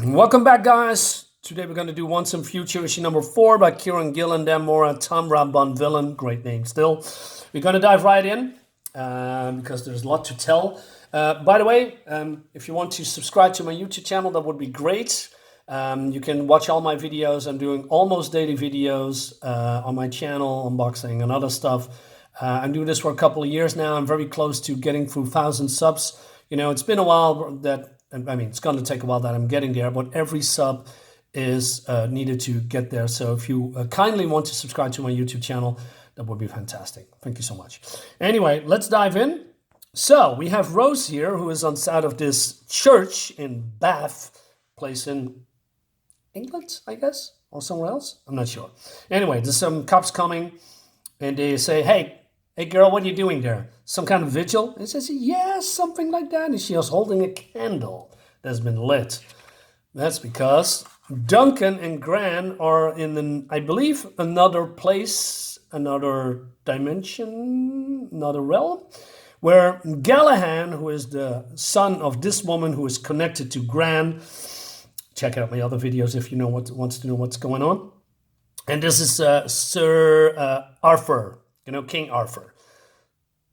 Welcome back, guys. Today we're going to do Once and Future, issue number 4 by Kieron Gillen, Dan Mora, Tom Rabban Villain. Great name still. We're going to dive right in because there's a lot to tell. By the way, if you want to subscribe to my YouTube channel, that would be great. You can watch all my videos. I'm doing almost daily videos on my channel, unboxing and other stuff. I'm doing this for a couple of years now. I'm very close to getting through 1,000 subs. You know, it's been a while that... I mean, it's going to take a while that I'm getting there, but every sub is needed to get there. So if you kindly want to subscribe to my YouTube channel, that would be fantastic. Thank you so much. Anyway, let's dive in. So we have Rose here, who is on side of this church in Bath, place in England, I guess, or somewhere else. I'm not sure. Anyway, there's some cops coming, and they say, hey, girl, what are you doing there? Some kind of vigil? And she says, yeah, something like that. And she was holding a candle that's been lit. That's because Duncan and Gran are in, I believe, another place, another dimension, another realm, where Galahad, who is the son of this woman who is connected to Gran, check out my other videos if you wants to know what's going on. And this is Sir Arthur, King Arthur,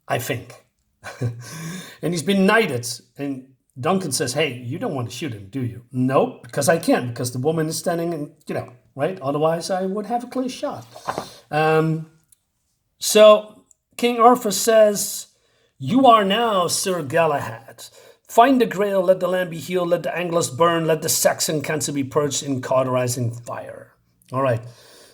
I think. And he's been knighted. And Duncan says, hey, you don't want to shoot him, do you? Nope, because I can't, because the woman is standing and, right? Otherwise, I would have a clear shot. So King Arthur says, you are now Sir Galahad. Find the Grail, let the land be healed, let the anglers burn, let the Saxon cancer be purged in cauterizing fire. All right.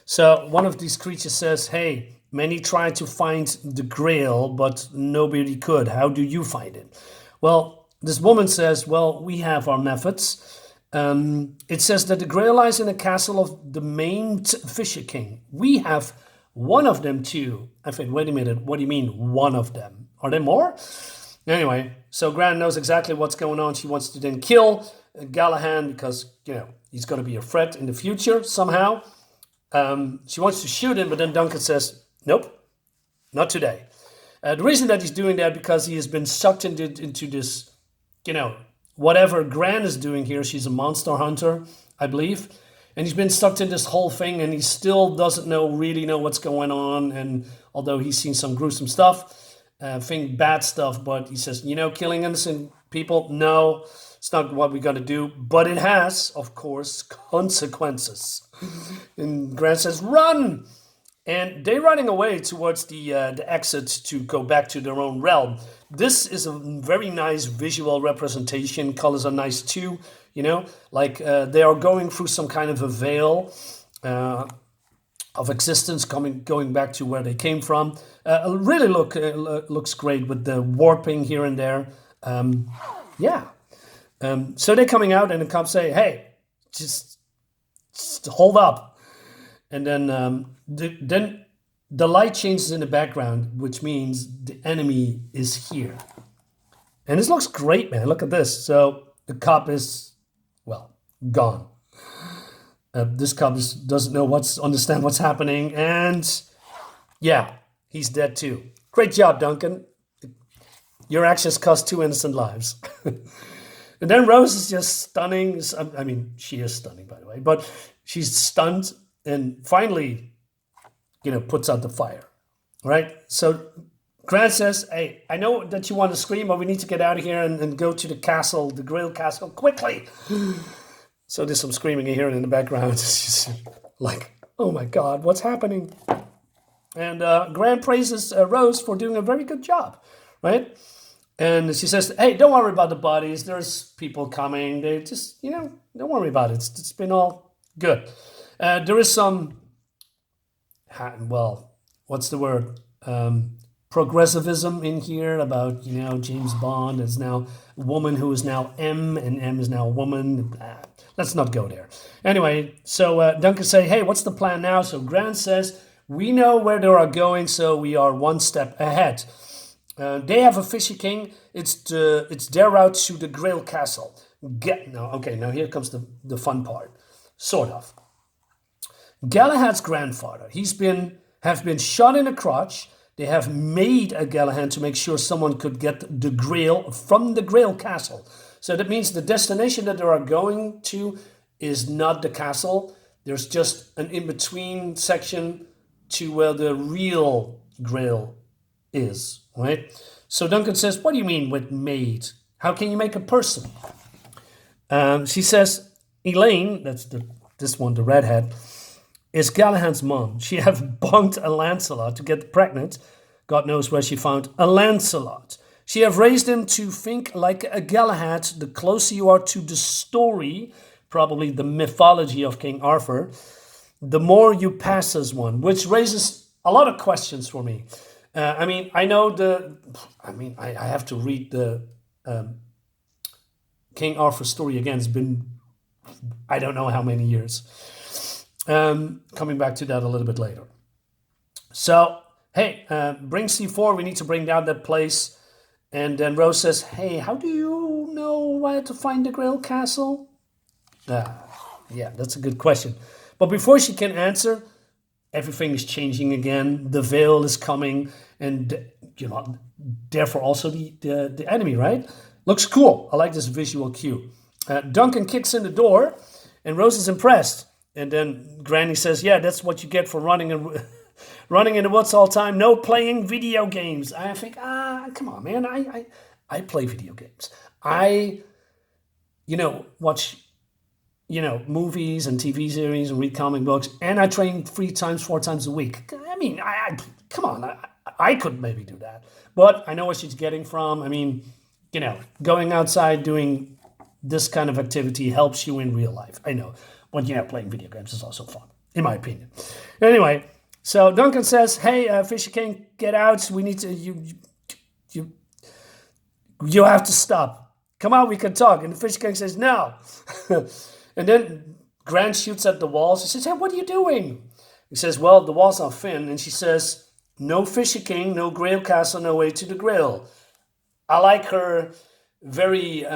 So one of these creatures says, hey, many tried to find the Grail, but nobody could. How do you find it? Well, this woman says, well, we have our methods. It says that the Grail lies in a castle of the maimed Fisher King. We have one of them too. I think, wait a minute, what do you mean one of them? Are there more? Anyway, so Gran knows exactly what's going on. She wants to then kill Galahad because, he's going to be a threat in the future somehow. She wants to shoot him, but then Duncan says, nope, not today. The reason that he's doing that because he has been sucked into this, whatever Gran is doing here. She's a monster hunter, I believe. And he's been sucked in this whole thing and he still doesn't really know what's going on. And although he's seen some gruesome stuff, bad stuff, but he says, killing innocent people, no, it's not what we got to do. But it has, of course, consequences. And Gran says, run! And they're running away towards the exit to go back to their own realm. This is a very nice visual representation. Colors are nice too, like they are going through some kind of a veil of existence, going back to where they came from. Really looks great with the warping here and there. So they're coming out and the cops say, hey, just hold up. And then the light changes in the background, which means the enemy is here. And this looks great, man. Look at this. So the cop is, gone. This cop doesn't understand what's happening. And yeah, he's dead too. Great job, Duncan. Your actions cost 2 innocent lives. And then Rose is just stunning. I mean, she is stunning, by the way. But she's stunned. And finally, puts out the fire, right? So Gran says, hey, I know that you want to scream, but we need to get out of here and go to the castle, the Grail castle, quickly. So there's some screaming here in the background. It's just like, oh my God, what's happening? And Gran praises Rose for doing a very good job, right? And she says, hey, don't worry about the bodies. There's people coming. They just, don't worry about it. It's been all good. There is some, what's the word? Progressivism in here about, James Bond is now a woman who is now M, and M is now a woman. Let's not go there. Anyway, so Duncan say, hey, what's the plan now? So Gran says, we know where they are going, so we are one step ahead. They have a Fisher King. It's their route to the Grail Castle. Now here comes the fun part, sort of. Galahad's grandfather, have been shot in the crotch. They have made a Galahad to make sure someone could get the Grail from the Grail Castle. So that means the destination that they are going to is not the castle. There's just an in-between section to where the real Grail is, right? So Duncan says, what do you mean with made? How can you make a person? She says, Elaine, that's this one, the redhead, is Galahad's mom. She have bunked a Lancelot to get pregnant. God knows where she found a Lancelot. She have raised him to think like a Galahad. The closer you are to the story, probably the mythology of King Arthur, the more you pass as one, which raises a lot of questions for me. I know I have to read the King Arthur story again. It's been, I don't know how many years. Coming back to that a little bit later. So, hey, bring C4. We need to bring down that place. And then Rose says, hey, how do you know where to find the Grail Castle? Yeah, that's a good question. But before she can answer, everything is changing again. The veil is coming. And, therefore also the enemy, right? Looks cool. I like this visual cue. Duncan kicks in the door, and Rose is impressed. And then Granny says, yeah, that's what you get for running in the woods all the time. No playing video games. I think, come on, man. I play video games. I, watch, movies and TV series and read comic books. And I train 4 times a week. I mean, come on. I could maybe do that. But I know where she's getting from. Going outside, doing this kind of activity helps you in real life. I know. But, playing video games is also fun, in my opinion. Anyway, so Duncan says, hey, Fisher King, get out. We need to, you have to stop. Come on, we can talk. And the Fisher King says, no. And then Gran shoots at the walls. She says, hey, what are you doing? He says, well, the walls are thin. And she says, no Fisher King, no Grail Castle, no way to the Grail. I like her very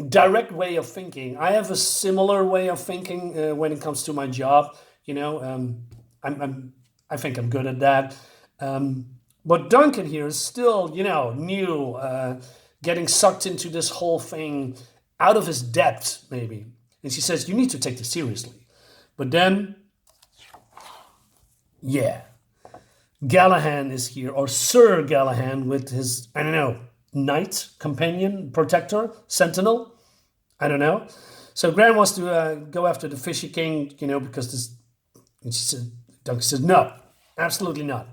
direct way of thinking. I have a similar way of thinking when it comes to my job. I think I'm good at that. But Duncan here is still, new, getting sucked into this whole thing out of his depth, maybe. And she says, you need to take this seriously. But then, yeah, Galahad is here, or Sir Galahad with his, knight, companion, protector, sentinel. I don't know. So Gran wants to go after the Fisher King, because this. And she said, Duncan says, no, absolutely not.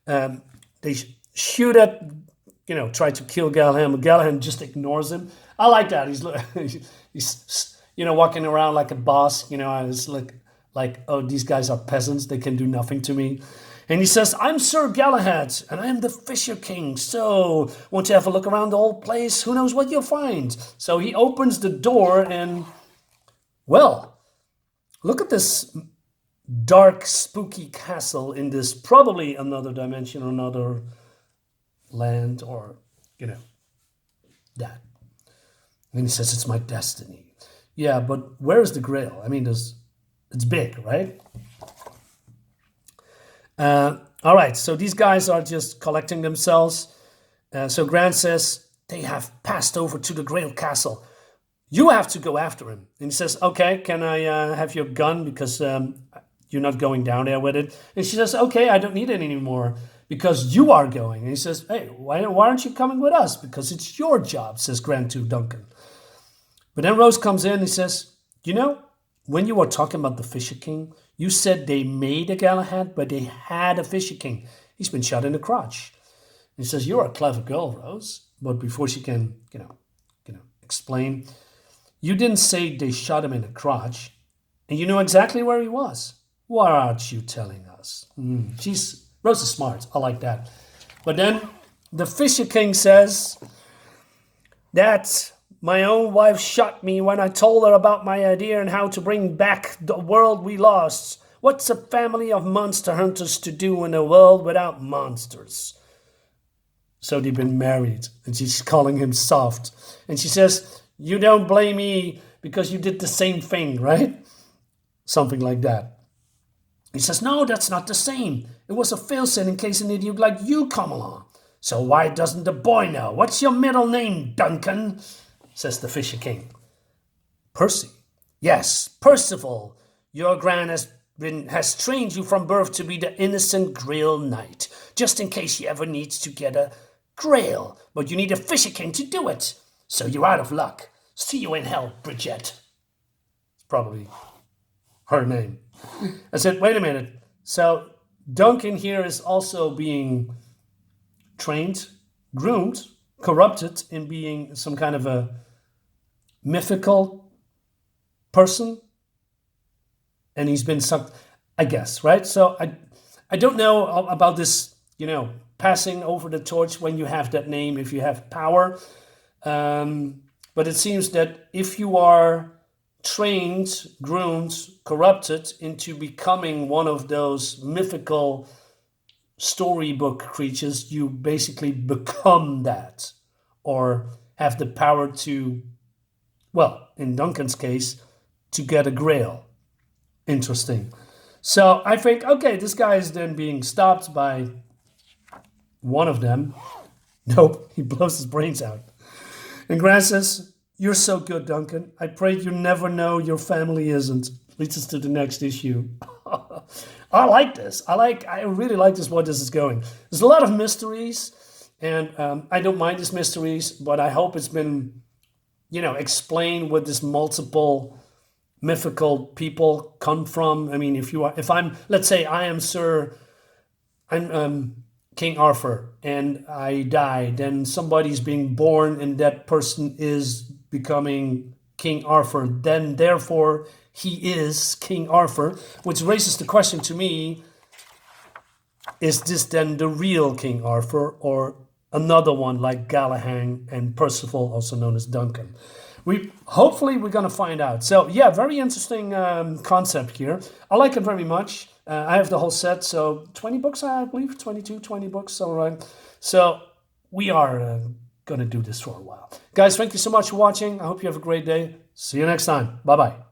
They shoot at, try to kill Galahad, but Galahad just ignores him. I like that. He's walking around like a boss. It's like, oh, these guys are peasants. They can do nothing to me. And he says, I'm Sir Galahad, and I'm the Fisher King. So, won't you have a look around the whole place? Who knows what you'll find? So he opens the door and, well, look at this dark, spooky castle in this probably another dimension, another land, or, that. And he says, it's my destiny. Yeah, but where is the Grail? It's big, right? All right, so these guys are just collecting themselves. So Gran says, they have passed over to the Grail Castle. You have to go after him. And he says, okay, can I have your gun? Because you're not going down there with it. And she says, okay, I don't need it anymore because you are going. And he says, hey, why aren't you coming with us? Because it's your job, says Gran to Duncan. But then Rose comes in and says, when you were talking about the Fisher King, you said they made a Galahad, but they had a Fisher King. He's been shot in the crotch. And he says, you're a clever girl, Rose. But before she can, explain, you didn't say they shot him in the crotch, and you know exactly where he was. Why aren't you telling us? Rose is smart. I like that. But then the Fisher King says that my own wife shot me when I told her about my idea and how to bring back the world we lost. What's a family of monster hunters to do in a world without monsters? So they've been married, and she's calling him soft. And she says, you don't blame me because you did the same thing, right? Something like that. He says, no, that's not the same. It was a fail-safe in case an idiot like you come along. So why doesn't the boy know? What's your middle name, Duncan? says the Fisher King. Percy. Yes, Percival. Your Gran has trained you from birth to be the innocent Grail Knight, just in case she ever needs to get a Grail. But you need a Fisher King to do it. So you're out of luck. See you in hell, Bridget. It's probably her name. I said, wait a minute. So Duncan here is also being trained, groomed, corrupted in being some kind of a mythical person. And he's been sucked, I guess, right? So I don't know about this, passing over the torch when you have that name, if you have power. But it seems that if you are trained, groomed, corrupted into becoming one of those mythical storybook creatures, you basically become that, or have the power to, well, in Duncan's case, to get a Grail. Interesting. So I think, okay, this guy is then being stopped by one of them. Nope, he blows his brains out. And Gran says, you're so good, Duncan. I pray you never know your family isn't. Leads us to the next issue. I like this. I really like this, where this is going. There's a lot of mysteries, and I don't mind these mysteries, but I hope it's been, explained where this multiple mythical people come from. I mean, let's say I'm King Arthur and I die, then somebody's being born and that person is becoming King Arthur. Then therefore he is King Arthur, which raises the question to me, is this then the real King Arthur or another one like Galahad and Percival, also known as Duncan? Hopefully we're going to find out. So yeah, very interesting concept here. I like it very much. I have the whole set, so 20 books, I believe, 20 books, all right. So we are going to do this for a while. Guys, thank you so much for watching. I hope you have a great day. See you next time. Bye-bye.